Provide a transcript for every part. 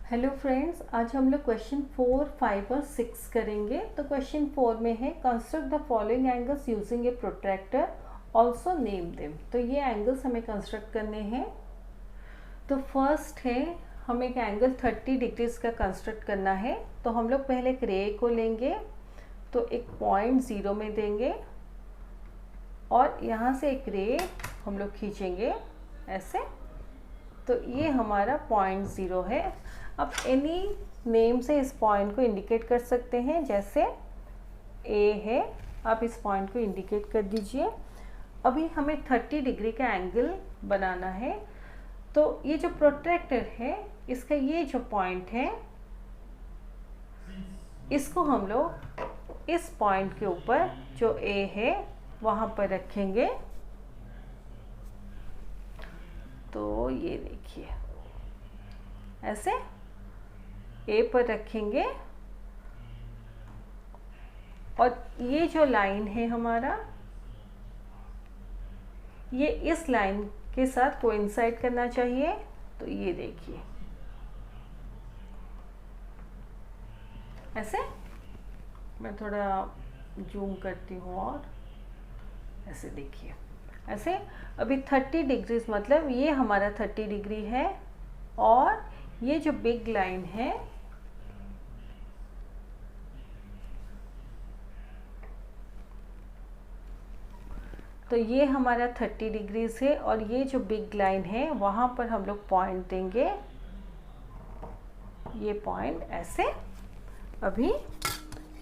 Hello friends, आज हम लोग क्वेश्चन 4, 5 और 6 करेंगे। तो क्वेश्चन 4 में है construct the following angles using A protractor, also name them. तो ये एंगल्स हमें कंस्ट्रक्ट करने हैं। तो फर्स्ट है, हमें एक एंगल 30 डिग्रीज का कंस्ट्रक्ट करना है। तो हम लोग पहले एक रे को लेंगे, तो एक पॉइंट 0 में देंगे और यहाँ से एक रे हम लोग खींचेंगे ऐसे। तो ये हमारा पॉइंट 0 है। अब एनी नेम से इस पॉइंट को इंडिकेट कर सकते हैं, जैसे ए है, आप इस पॉइंट को इंडिकेट कर दीजिए। अभी हमें 30 डिग्री का एंगल बनाना है। तो ये जो प्रोट्रैक्टर है, इसका ये जो पॉइंट है, इसको हम लोग इस पॉइंट के ऊपर जो ए है वहाँ पर रखेंगे। तो ये देखिए ऐसे ए पर रखेंगे और ये जो लाइन है हमारा, ये इस लाइन के साथ कोइंसाइड करना चाहिए। तो ये देखिए ऐसे, मैं थोड़ा जूम करती हूँ और ऐसे देखिए ऐसे। अभी 30 डिग्रीज मतलब ये हमारा 30 डिग्री है और ये जो बिग लाइन है तो ये हमारा 30 डिग्रीज है और ये जो बिग लाइन है वहाँ पर हम लोग पॉइंट देंगे, ये पॉइंट ऐसे। अभी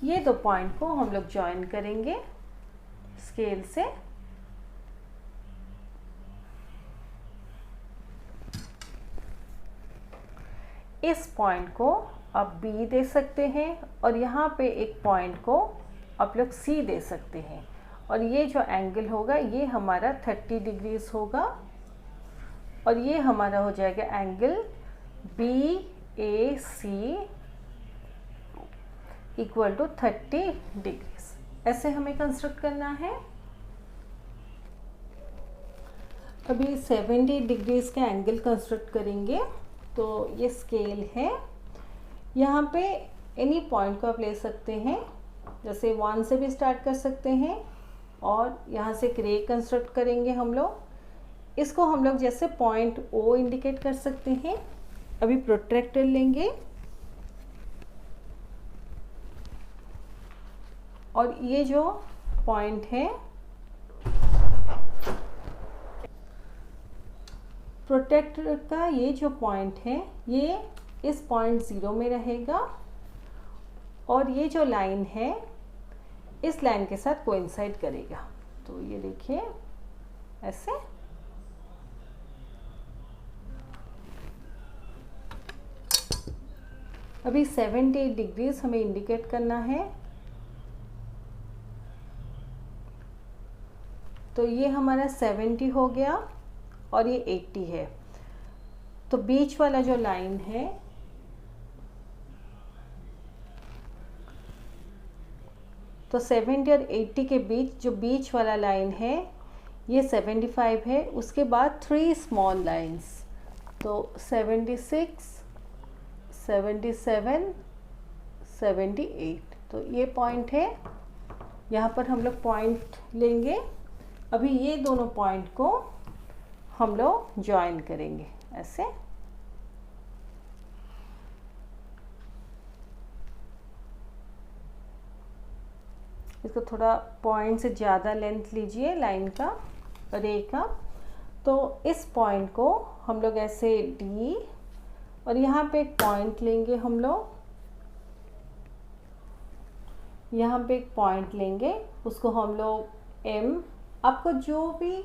ये दो पॉइंट को हम लोग ज्वाइन करेंगे स्केल से। इस पॉइंट को आप बी दे सकते हैं और यहाँ पे एक पॉइंट को आप लोग सी दे सकते हैं। और ये जो एंगल होगा ये हमारा 30 डिग्रीज होगा और ये हमारा हो जाएगा angle B A C equal to 30 degrees. ऐसे हमें कंस्ट्रक्ट करना है। अभी 70 डिग्रीज का एंगल कंस्ट्रक्ट करेंगे। तो ये स्केल है, यहाँ पे एनी पॉइंट को आप ले सकते हैं, जैसे 1 से भी स्टार्ट कर सकते हैं और यहाँ से एक रे कंस्ट्रक्ट करेंगे हम लोग। इसको हम लोग जैसे पॉइंट ओ इंडिकेट कर सकते हैं। अभी प्रोट्रैक्टर लेंगे और ये जो पॉइंट है, प्रोट्रैक्टर का ये जो पॉइंट है ये इस पॉइंट 0 में रहेगा और ये जो लाइन है इस लाइन के साथ कोइंसाइड करेगा। तो ये देखिए ऐसे। अभी 70 डिग्रीज हमें इंडिकेट करना है। तो ये हमारा 70 हो गया और ये 80 है। तो बीच वाला जो लाइन है तो 70 और 80 के बीच जो बीच वाला लाइन है ये 75 है। उसके बाद 3 स्मॉल लाइंस, तो 76, 77, 78। तो ये पॉइंट है, यहाँ पर हम लोग पॉइंट लेंगे। अभी ये दोनों पॉइंट को हम लोग ज्वाइन करेंगे ऐसे। इसको थोड़ा पॉइंट से ज़्यादा लेंथ लीजिए लाइन का, रे का। तो इस पॉइंट को हम लोग ऐसे डी और यहाँ पे एक पॉइंट लेंगे हम लोग, यहाँ पे एक पॉइंट लेंगे, उसको हम लोग एम। आपको जो भी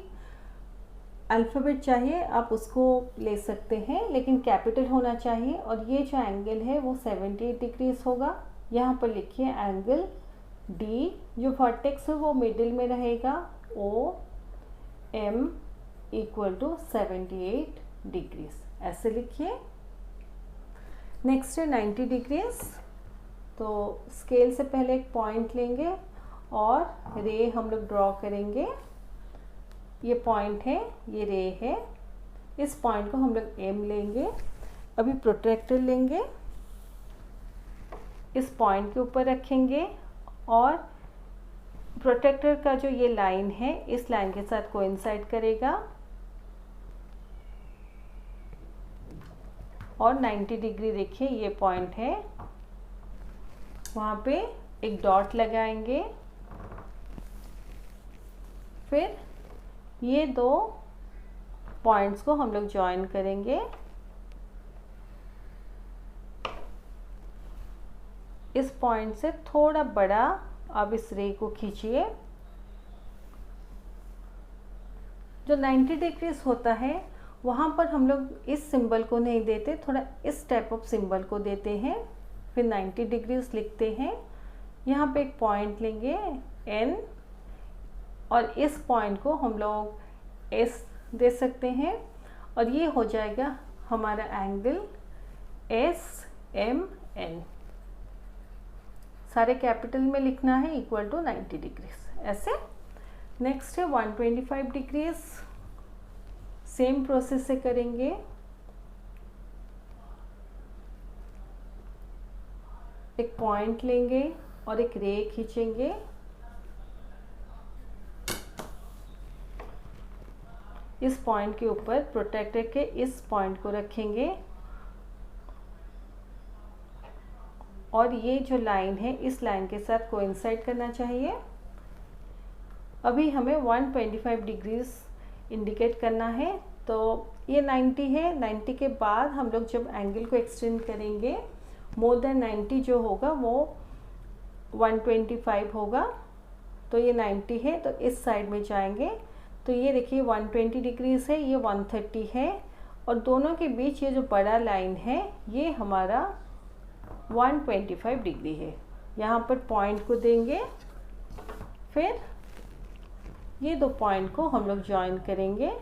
अल्फ़ाबेट चाहिए आप उसको ले सकते हैं, लेकिन कैपिटल होना चाहिए। और ये जो एंगल है वो 78 डिग्रीज होगा। यहाँ पर लिखिए एंगल डी, जो वर्टेक्स है वो मिडिल में रहेगा, O M equal to 78 degrees. ऐसे लिखिए। नेक्स्ट है 90 डिग्रीज। तो स्केल से पहले एक पॉइंट लेंगे और रे हम लोग ड्रॉ करेंगे। ये पॉइंट है, ये रे है। इस पॉइंट को हम लोग एम लेंगे। अभी प्रोट्रैक्टर लेंगे, इस पॉइंट के ऊपर रखेंगे और प्रोट्रैक्टर का जो ये लाइन है इस लाइन के साथ कोइंसाइड करेगा और 90 डिग्री देखिए ये पॉइंट है, वहाँ पे एक डॉट लगाएंगे। फिर ये दो पॉइंट्स को हम लोग ज्वाइन करेंगे। इस पॉइंट से थोड़ा बड़ा अब इस रे को खींचिए। जो 90 डिग्रीज होता है वहाँ पर हम लोग इस सिंबल को नहीं देते, थोड़ा इस टाइप ऑफ सिंबल को देते हैं, फिर 90 डिग्रीज लिखते हैं। यहाँ पे एक पॉइंट लेंगे N और इस पॉइंट को हम लोग S दे सकते हैं और ये हो जाएगा हमारा एंगल SMN। सारे कैपिटल में लिखना है, इक्वल टू 90 डिग्रीज ऐसे। नेक्स्ट है 125 डिग्रीज, सेम प्रोसेस से करेंगे। एक पॉइंट लेंगे और एक रे खींचेंगे। इस पॉइंट के ऊपर प्रोट्रैक्टर के इस पॉइंट को रखेंगे और ये जो लाइन है इस लाइन के साथ कोइंसाइड करना चाहिए। अभी हमें 125 डिग्रीज इंडिकेट करना है, तो ये 90 है। 90 के बाद हम लोग जब एंगल को एक्सटेंड करेंगे मोर देन 90 जो होगा वो 125 होगा, तो ये 90 है तो इस साइड में जाएंगे। तो ये देखिए 120 डिग्रीज है, ये 130 है और दोनों के बीच ये जो बड़ा लाइन है ये हमारा 125 डिग्री है। यहाँ पर पॉइंट को देंगे, फिर ये दो पॉइंट को हम लोग ज्वाइन करेंगे।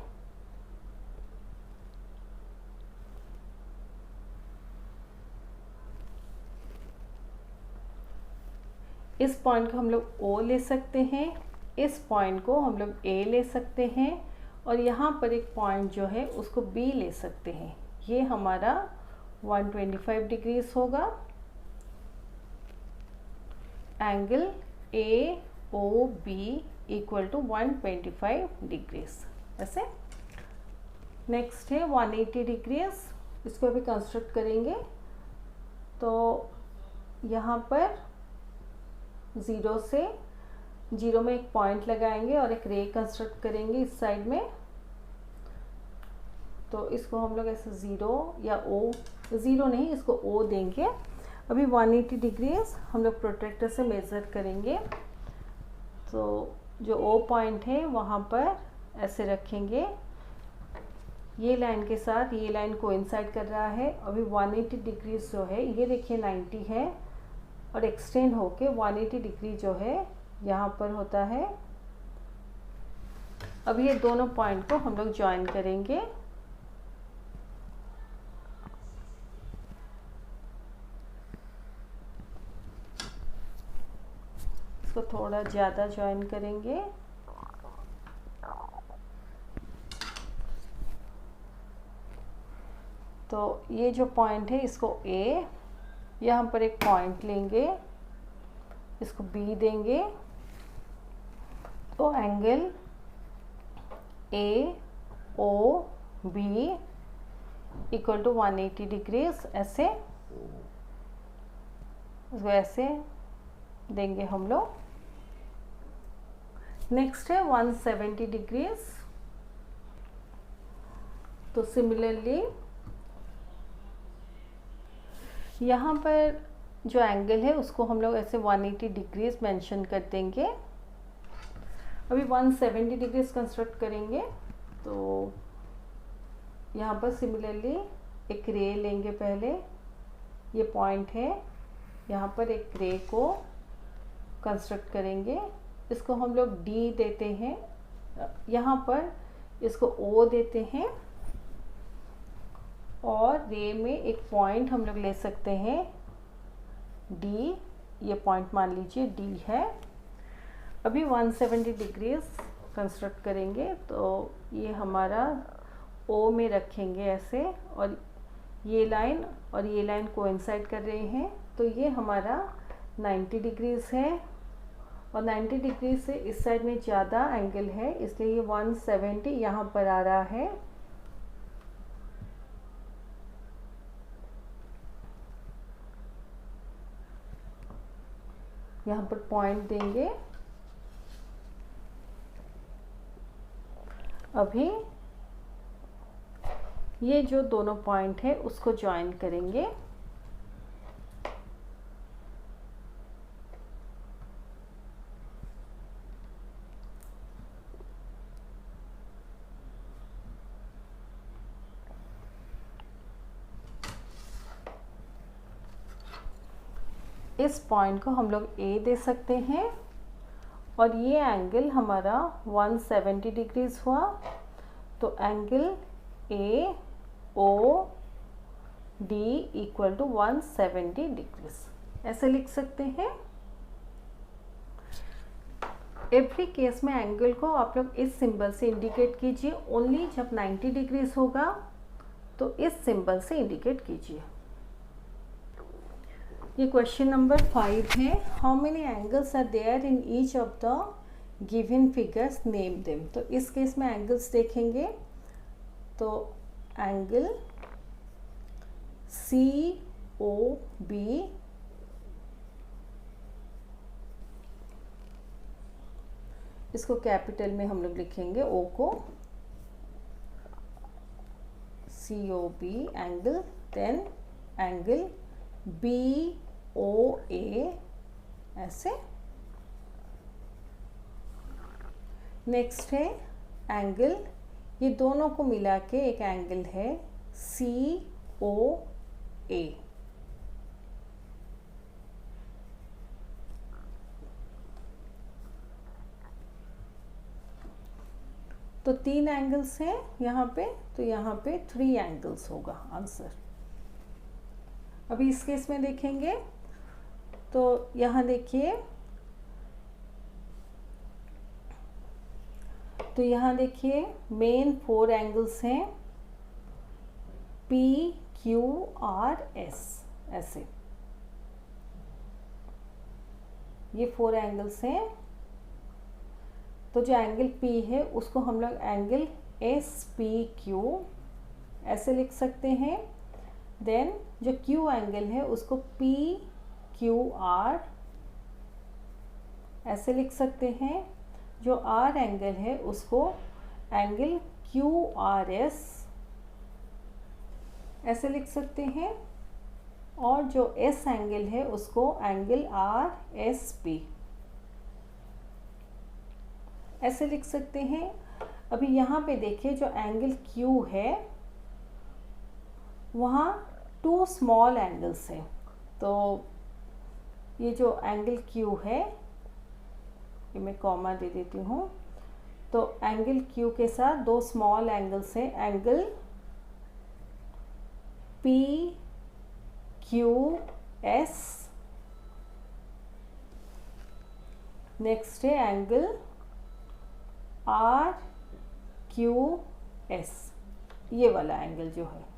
इस पॉइंट को हम लोग O ले सकते हैं, इस पॉइंट को हम लोग A ले सकते हैं और यहाँ पर एक पॉइंट जो है उसको B ले सकते हैं। ये हमारा 125 डिग्रीज होगा। Angle AOB equal to 125 degrees ऐसे। नेक्स्ट है 180 डिग्रीज, इसको अभी कंस्ट्रक्ट करेंगे। तो यहाँ पर जीरो में एक पॉइंट लगाएंगे और एक रे कंस्ट्रक्ट करेंगे इस साइड में। तो इसको हम लोग ऐसे ज़ीरो या O, ज़ीरो नहीं इसको O देंगे। अभी 180 डिग्रीज हम लोग प्रोट्रैक्टर से मेज़र करेंगे। तो जो O पॉइंट है वहाँ पर ऐसे रखेंगे, ये लाइन के साथ ये लाइन कोइंसाइड कर रहा है। अभी 180 डिग्रीज जो है ये देखिए 90 है और एक्सटेंड होके 180 डिग्री जो है यहाँ पर होता है। अब ये दोनों पॉइंट को हम लोग ज्वाइन करेंगे। इसको थोड़ा ज़्यादा ज्वाइन करेंगे। तो ये जो पॉइंट है इसको A, यहाँ पर एक पॉइंट लेंगे, इसको B देंगे। तो angle AOB equal to 180 degrees ऐसे, इसको ऐसे देंगे हम लोग। नेक्स्ट है 170 डिग्रीज। तो सिमिलरली यहाँ पर जो एंगल है उसको हम लोग ऐसे 180 डिग्रीज मेंशन कर देंगे। अभी 170 डिग्रीज कंस्ट्रक्ट करेंगे। तो यहाँ पर सिमिलरली एक रे लेंगे, पहले ये पॉइंट है, यहाँ पर एक रे को कंस्ट्रक्ट करेंगे। इसको हम लोग D देते हैं, यहाँ पर इसको O देते हैं और रे में एक पॉइंट हम लोग ले सकते हैं D, ये पॉइंट मान लीजिए D है। अभी 170 डिग्रीज कंस्ट्रक्ट करेंगे। तो ये हमारा O में रखेंगे ऐसे और ये लाइन और ये लाइन कोइंसाइड कर रहे हैं, तो ये हमारा 90 डिग्रीज़ है और 90 डिग्री से इस साइड में ज़्यादा एंगल है, इसलिए ये 170 यहाँ पर आ रहा है। यहाँ पर पॉइंट देंगे। अभी ये जो दोनों पॉइंट है उसको ज्वाइन करेंगे। इस पॉइंट को हम लोग ए दे सकते हैं और ये एंगल हमारा 170 डिग्रीज हुआ, तो angle A O D equal to 170 degrees ऐसे लिख सकते हैं। एवरी केस में एंगल को आप लोग इस सिंबल से इंडिकेट कीजिए। ओनली जब 90 डिग्रीज होगा तो इस सिंबल से इंडिकेट कीजिए। ये क्वेश्चन नंबर 5 है। How many angles are there in each of the given figures, name them. तो इस केस में एंगल्स देखेंगे तो एंगल सी ओ बी, इसको कैपिटल में हम लोग लिखेंगे, ओ को C O B angle, then angle B O A ऐसे। नेक्स्ट है एंगल, ये दोनों को मिला के एक एंगल है सी ओ ए। तो 3 एंगल्स हैं यहाँ पे, तो यहाँ पे 3 एंगल्स होगा आंसर। अभी इस केस में देखेंगे तो यहाँ देखिए, तो यहाँ देखिए मेन 4 एंगल्स हैं पी क्यू आर एस ऐसे, ये 4 एंगल्स हैं। तो जो एंगल P है उसको हम लोग एंगल एस पी क्यू ऐसे लिख सकते हैं। देन जो Q एंगल है उसको पी क्यू आर ऐसे लिख सकते हैं। जो R एंगल है उसको एंगल क्यू आर एस ऐसे लिख सकते हैं। और जो S एंगल है उसको एंगल आर एस पी ऐसे लिख सकते हैं। अभी यहाँ पे देखिए जो एंगल Q है वहाँ 2 स्मॉल एंगल्स हैं, तो ये जो एंगल Q है, ये मैं कॉमा दे देती हूँ, तो एंगल Q के साथ 2 स्मॉल एंगल्स हैं, angle P Q S, next है एंगल आर क्यू एस, ये वाला एंगल जो है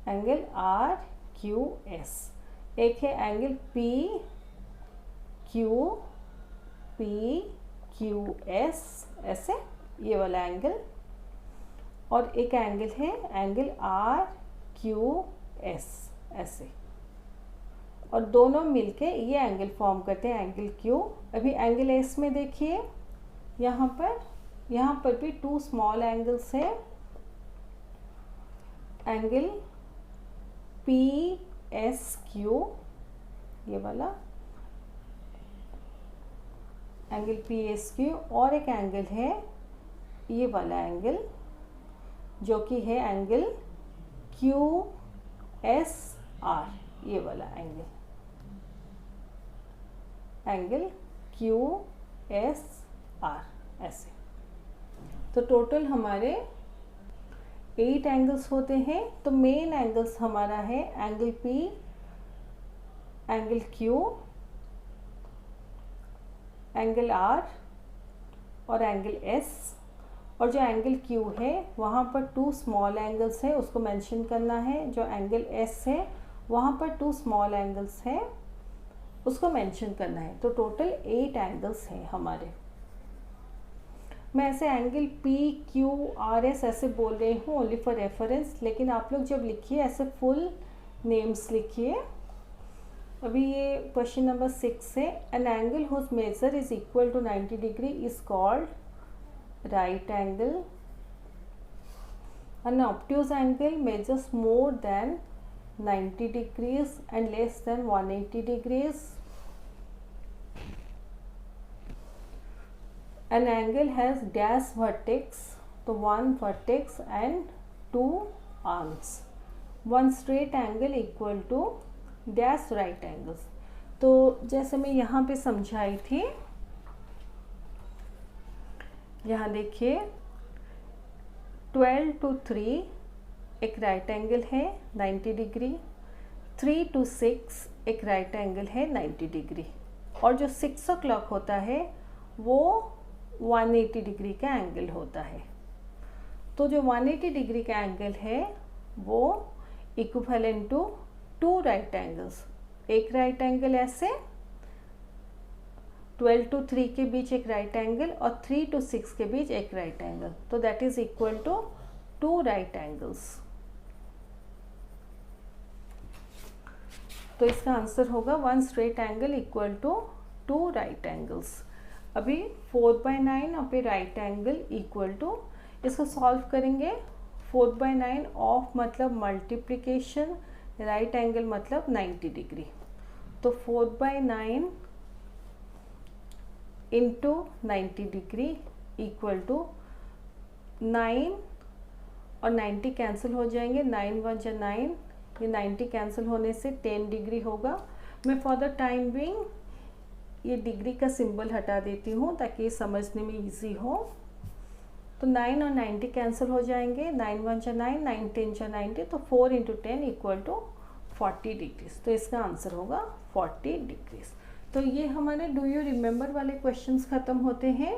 एंगल आर क्यू एस। एक है एंगल पी क्यू एस ऐसे, ये वाला एंगल। और एक एंगल है एंगल आर क्यू एस ऐसे, और दोनों मिलके ये एंगल फॉर्म करते हैं एंगल क्यू। अभी एंगल एस में देखिए, यहाँ पर भी 2 स्मॉल एंगल्स है, एंगल पी एस क्यू, ये वाला एंगल पी एस क्यू, और एक एंगल है ये वाला एंगल जो कि है एंगल क्यू एस आर, ये वाला एंगल क्यू एस आर ऐसे। तो टोटल हमारे 8 एंगल्स होते हैं। तो मेन एंगल्स हमारा है angle P, angle Q, angle R और एंगल S। और जो एंगल Q है वहाँ पर 2 स्मॉल एंगल्स है, उसको मेंशन करना है। जो एंगल S है वहाँ पर 2 स्मॉल एंगल्स हैं, उसको मेंशन करना है। तो टोटल 8 एंगल्स हैं हमारे। मैं ऐसे एंगल PQRS ऐसे बोल रही हूँ ओनली फॉर रेफरेंस, लेकिन आप लोग जब लिखिए ऐसे फुल नेम्स लिखिए। अभी ये क्वेश्चन नंबर 6 है। An angle whose measure is equal to 90 degree is called right angle. An obtuse angle measures more than 90 degrees and less than 180 degrees. An angle has dash vertex, तो 1 vertex and 2 arms. One straight angle equal to dash right angles. तो जैसे मैं यहाँ पे समझाई थी, यहाँ देखिए 12 to 3 एक राइट एंगल है 90 डिग्री, 3 to 6 एक राइट एंगल है 90 डिग्री, और जो 6 o'clock होता है वो 180 डिग्री का एंगल होता है। तो जो 180 डिग्री का एंगल है वो इक्विवेलेंट टू 2 राइट एंगल्स। एक राइट एंगल ऐसे 12 to 3 के बीच एक राइट एंगल और 3 to 6 के बीच एक राइट एंगल, तो that is equal to 2 right angles. तो इसका आंसर होगा 1 straight angle equal to 2 right angles. अभी 4/9 और फिर राइट एंगल इक्वल टू, इसको सॉल्व करेंगे। 4/9 ऑफ मतलब मल्टीप्लिकेशन, राइट एंगल मतलब 90 डिग्री, तो 4/9 इंटू 90 डिग्री इक्वल टू 9 और 90 कैंसिल हो जाएंगे, 9 1 जा 9, ये 90 कैंसिल होने से 10 डिग्री होगा। मैं फॉर द टाइम बिंग ये डिग्री का सिंबल हटा देती हूँ ताकि समझने में इजी हो। तो 9 और 90 कैंसिल हो जाएंगे, 9 1 जा 9, 9 10 जा 90, तो 4 इंटू 10 इक्वल टू 40 डिग्रीज। तो इसका आंसर होगा 40 डिग्रीज। तो ये हमारे डू यू रिमेंबर वाले क्वेश्चंस ख़त्म होते हैं।